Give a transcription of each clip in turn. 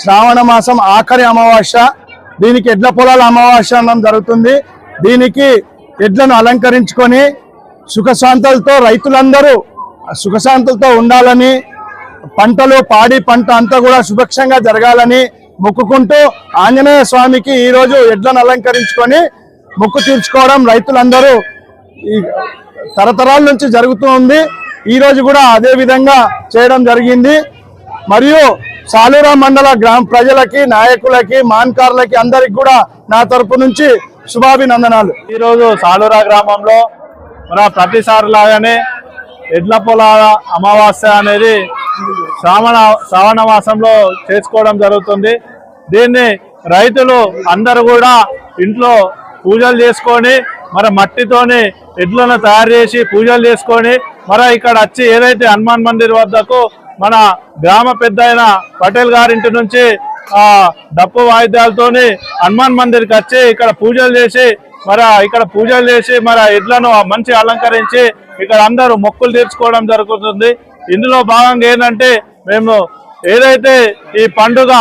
శ్రావణ మాసం ఆఖరి అమావాస్య, దీనికి ఎడ్ల పొలాల అమావాస్య అన్నం జరుగుతుంది. దీనికి ఎడ్లను అలంకరించుకొని సుఖశాంతులతో రైతులందరూ సుఖశాంతులతో ఉండాలని, పంటలు పాడి పంట అంతా కూడా సుభిక్షంగా జరగాలని మొక్కుకుంటూ ఆంజనేయ స్వామికి ఈరోజు ఎడ్లను అలంకరించుకొని మొక్కు తీర్చుకోవడం రైతులందరూ తరతరాల నుంచి జరుగుతూ ఉంది. ఈరోజు కూడా అదే విధంగా చేయడం జరిగింది. మరియు సాలూరా మండల గ్రామ ప్రజలకి, నాయకులకి, మాన్కారులకి అందరికి కూడా నా తరపు నుంచి శుభాభినందనాలు. ఈరోజు సాలూరా గ్రామంలో మన ప్రతిసారి లాగానే ఎడ్ల పొలాల అమావాస్య అనేది శ్రావణ మాసంలో చేసుకోవడం జరుగుతుంది. దీన్ని రైతులు అందరూ కూడా ఇంట్లో పూజలు చేసుకొని మట్టితోని ఎడ్లను తయారు చేసి పూజలు చేసుకొని ఇక్కడ వచ్చి ఏదైతే హనుమాన్ మందిర్ వద్దకు మన గ్రామ పెద్ద అయిన పటేల్ గారింటి నుంచి డప్పు వాయిద్యాలతోని హనుమాన్ మందిర్కి వచ్చి ఇక్కడ పూజలు చేసి ఎడ్లను మంచి అలంకరించి ఇక్కడ అందరూ మొక్కులు తీర్చుకోవడం జరుగుతుంది. ఇందులో భాగంగా ఏంటంటే మేము ఏదైతే ఈ పండుగ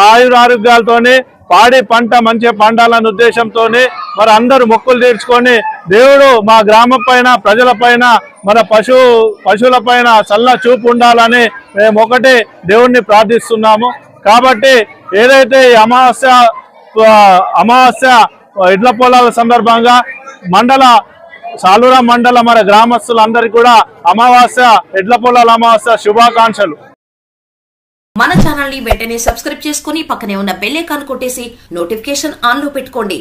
ఆయురారోగ్యాలతోని పాడి పంట మంచిగా పండాలనే ఉద్దేశంతో అందరూ మొక్కులు తీర్చుకొని దేవుడు మా గ్రామం పైన, ప్రజల పైన, పశువుల పైన చల్ల చూపు ఉండాలని మేము ఒకటే దేవుణ్ణి ప్రార్థిస్తున్నాము. కాబట్టి ఏదైతే ఈ అమావాస్య ఎడ్ల పొలాల సందర్భంగా సాలూరా మండల గ్రామస్తులందరికీ కూడా ఎడ్ల పొలాల అమావాస్య శుభాకాంక్షలు. మన ఛానల్ ని వెంటనే సబ్స్క్రైబ్ చేసుకుని పక్కనే ఉన్న బెల్ ఐకాన్ కొట్టేసి నోటిఫికేషన్ ఆన్ లో పెట్టుకోండి.